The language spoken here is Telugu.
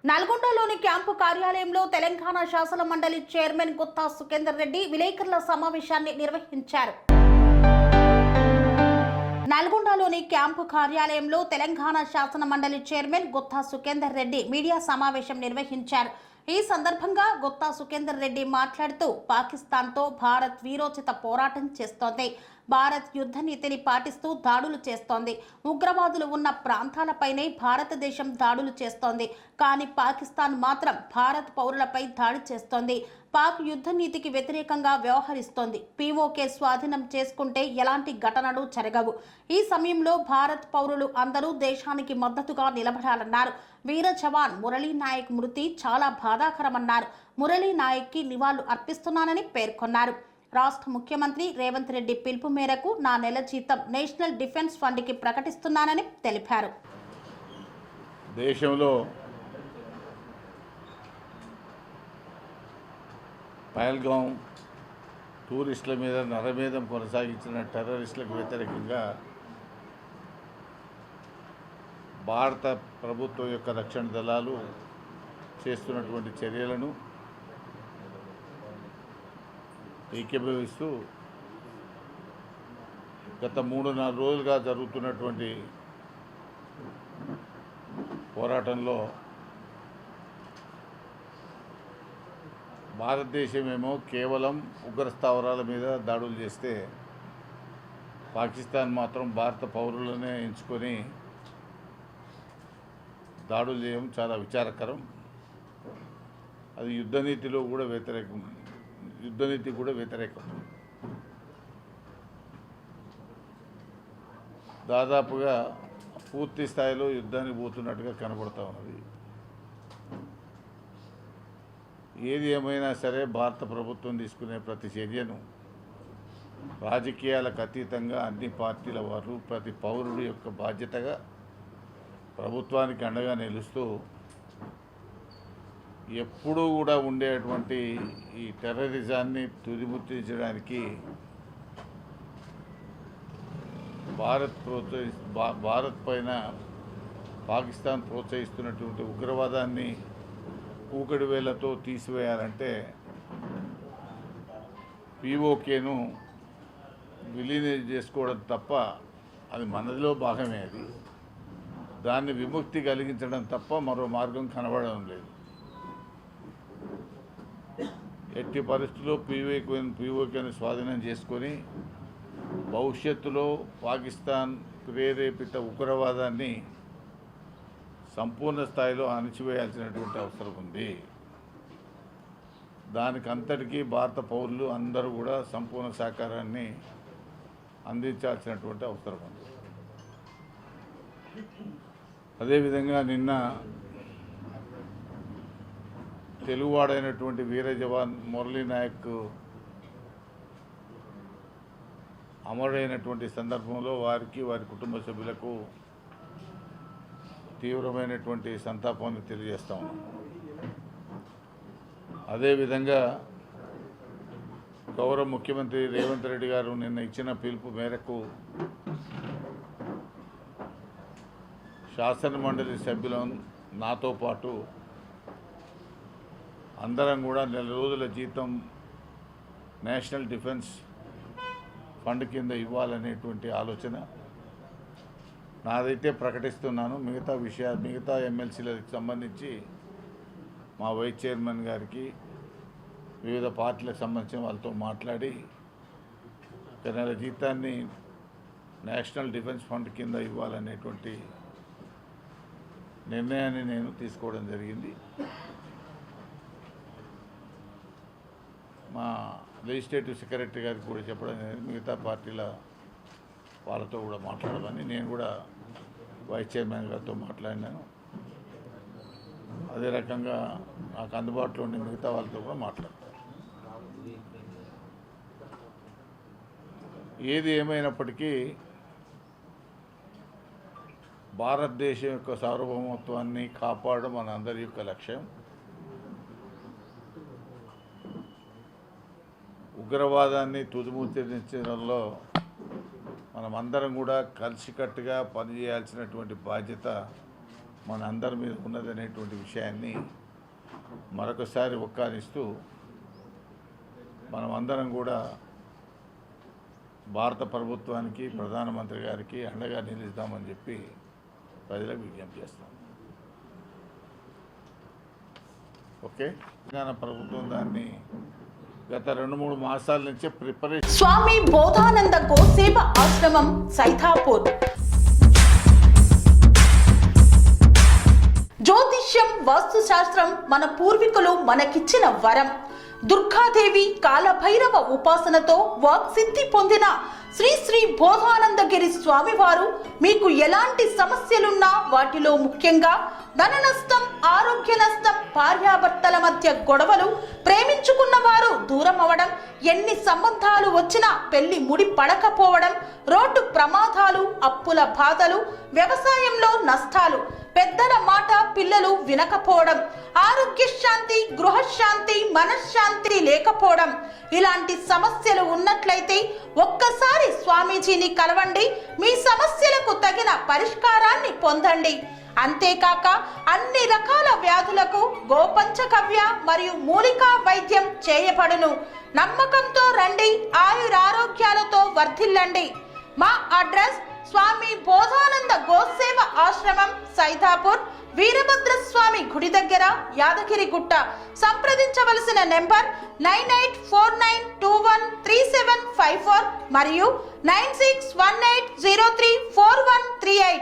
నల్గొండలోని క్యాంపు కార్యాలయంలో తెలంగాణ శాసన మండలి చైర్మన్ గుత్తా సుఖేందర్ రెడ్డి విలేకరుల సమావేశాన్ని నిర్వహించారు. నల్గొండలోని క్యాంపు కార్యాలయంలో తెలంగాణ శాసన మండలి చైర్మన్ గుత్తా సుఖేందర్ రెడ్డి మీడియా సమావేశం నిర్వహించారు. ఈ సందర్భంగా గుత్తా సుఖేందర్ రెడ్డి మాట్లాడుతూ పాకిస్తాన్తో భారత్ వీరోచిత పోరాటం చేస్తోంది. భారత్ యుద్ధ నీతిని పాటిస్తూ దాడులు చేస్తోంది. ఉగ్రవాదులు ఉన్న ప్రాంతాలపైనే భారతదేశం దాడులు చేస్తోంది. కానీ పాకిస్తాన్ మాత్రం భారత్ పౌరులపై దాడి చేస్తోంది. పాక్ యుద్ధ నీతికి వ్యతిరేకంగా వ్యవహరిస్తోంది. పీఓకే స్వాధీనం చేసుకుంటే ఎలాంటి ఘటనలు జరగవు. ఈ సమయంలో భారత్ పౌరులు అందరూ దేశానికి మద్దతుగా నిలబడాలన్నారు. వీర జవాన్ మురళీ నాయక్ మృతి చాలా బాధాకరమన్నారు. మురళీ నాయక్కి నివాళులు అర్పిస్తున్నానని పేర్కొన్నారు. రాష్ట్ర ముఖ్యమంత్రి రేవంత్ రెడ్డి పిలుపు మేరకు నా నెల జీతం నేషనల్ డిఫెన్స్ ఫండ్కి ప్రకటిస్తున్నానని తెలిపారు. దేశంలో పహల్గాం టూరిస్టుల మీద నరమేధం కొనసాగించిన టెర్రరిస్టులకు వ్యతిరేకంగా భారత ప్రభుత్వం యొక్క రక్షణ దళాలు చేస్తున్నటువంటి చర్యలను ఏకీభవిస్తూ గత 3-4 రోజులుగా జరుగుతున్నటువంటి పోరాటంలో భారతదేశమేమో కేవలం ఉగ్రస్థావరాల మీద దాడులు చేస్తే పాకిస్తాన్ మాత్రం భారత పౌరులనే ఎంచుకొని దాడులు చేయడం చాలా విచారకరం. అది యుద్ధనీతి కూడా వ్యతిరేకం. దాదాపుగా పూర్తి స్థాయిలో యుద్ధానికి పోతున్నట్టుగా కనబడుతూ ఉన్నది. ఏది ఏమైనా సరే భారత ప్రభుత్వం తీసుకునే ప్రతి చర్యను రాజకీయాలకు అతీతంగా అన్ని పార్టీల వారు ప్రతి పౌరుడి యొక్క బాధ్యతగా ప్రభుత్వానికి అండగా నిలుస్తూ ఎప్పుడూ కూడా ఉండేటువంటి ఈ టెర్రరిజాన్ని తుదిముట్టించడానికి భారత్ పైన పాకిస్తాన్ ప్రోత్సహిస్తున్నటువంటి ఉగ్రవాదాన్ని కూకడి వేళ్లతో తీసివేయాలంటే పీఓకేను విలీనం చేసుకోవడం తప్ప, అది మనదిలో భాగమే. అది దాన్ని విముక్తి కలిగించడం తప్ప మరో మార్గం కనబడడం లేదు. ఎట్టి పరిస్థితుల్లో పీఓకేను స్వాధీనం చేసుకొని భవిష్యత్తులో పాకిస్తాన్ ప్రేరేపిత ఉగ్రవాదాన్ని సంపూర్ణ స్థాయిలో అణిచివేయాల్సినటువంటి అవసరం ఉంది. దానికంతటికీ భారత పౌరులు అందరూ కూడా సంపూర్ణ సహకారాన్ని అందించాల్సినటువంటి అవసరం ఉంది. అదేవిధంగా నిన్న తెలుగువాడైనటువంటి వీర జవాన్ మురళీ నాయక్ అమరుడైనటువంటి సందర్భంలో వారికి, వారి కుటుంబ సభ్యులకు తీవ్రమైనటువంటి సంతాపాన్ని తెలియజేస్తా ఉన్నాం. అదేవిధంగా గౌరవ ముఖ్యమంత్రి రేవంత్ రెడ్డి గారు నిన్న ఇచ్చిన పిలుపు మేరకు శాసన మండలి సభ్యులను నాతో పాటు అందరం కూడా 4 రోజుల జీతం నేషనల్ డిఫెన్స్ ఫండ్ కింద ఇవ్వాలనేటువంటి ఆలోచన నాదైతే ప్రకటిస్తున్నాను. మిగతా ఎమ్మెల్సీలకు సంబంధించి మా వైస్ చైర్మన్ గారికి, వివిధ పార్టీలకు సంబంధించిన వాళ్ళతో మాట్లాడి నెల జీతాన్ని నేషనల్ డిఫెన్స్ ఫండ్ కింద ఇవ్వాలనేటువంటి నిర్ణయాన్ని నేను తీసుకోవడం జరిగింది. మా లెజిస్లేటివ్ సెక్రటరీ గారికి కూడా చెప్పడం జరిగింది. మిగతా పార్టీల వాళ్ళతో కూడా మాట్లాడమని నేను కూడా వైస్ చైర్మన్ గారితో మాట్లాడినాను. అదే రకంగా నాకు అందుబాటులో ఉండే మిగతా వాళ్ళతో కూడా మాట్లాడతాను. ఏది ఏమైనప్పటికీ భారతదేశం యొక్క సార్వభౌమత్వాన్ని కాపాడడం మన అందరి యొక్క లక్ష్యం. ఉగ్రవాదాన్ని తుదిముట్టించడంలో మనమందరం కూడా కలిసికట్టుగా పనిచేయాల్సినటువంటి బాధ్యత మన అందరి మీద ఉన్నదనేటువంటి విషయాన్ని మరొకసారి ఒక్కానిస్తూ మనం అందరం కూడా భారత ప్రభుత్వానికి ప్రధానమంత్రి గారికి అండగా నిలుస్తామని చెప్పి ప్రజలకు విజ్ఞప్తి చేస్తాం. ఓకే, తెలంగాణ ప్రభుత్వం దాన్ని గత 2-3 మాసాల నుంచే ప్రిపరేషన్. స్వామి బోధానంద గోసేవ ఆశ్రమం సైతాపూర్. జ్యోతిష్యం, వాస్తుశాస్త్రం మన పూర్వీకులు మనకిచ్చిన వరం. దుర్గాదేవి, కాలభైరవ ఉపాసనతో వాక్సిద్ధి పొందిన శ్రీ శ్రీ బోధానందగిరి స్వామివారు మీకు ఎలాంటి సమస్యలున్నా, వాటిలో ముఖ్యంగా ధన నష్టం, ఆరోగ్య నష్టం, భార్యాభర్తల మధ్య గొడవలు, ప్రేమించుకున్న వారు దూరం అవడం, ఎన్ని సంబంధాలు వచ్చినా పెళ్లి ముడి పడకపోవడం, రోడ్డు ప్రమాదాలు, అప్పుల బాధలు, వ్యవసాయంలో నష్టాలు, పెద్దల మాట పిల్లలు వినకపోవడం, ఆరోగ్య శాంతి, గృహశాంతి, మనశ్శాంతి లేకపోవడం, ఇలాంటి సమస్యలు ఉన్నట్లయితే ఒక్కసారి స్వామీజీని కలవండి. మీ సమస్యలకు తగిన పరిష్కారాన్ని పొందండి. అంతేకాక అన్ని రకాల వ్యాధులకు గోపంచకవ్య మరియు మూలికా వైద్యం చేయబడును. నమ్మకంతో రండి, ఆయురారోగ్యాలతో వర్ధిల్లండి. మా అడ్రస్ స్వామి బోధానంద గోసేవ ఆశ్రమం, సైతాపూర్, వీరభద్రస్వామి గుడి దగ్గర, యాదగిరిగుట్ట. సంప్రదించవలసిన నెంబర్ 9849213754 మరియు 9618034138.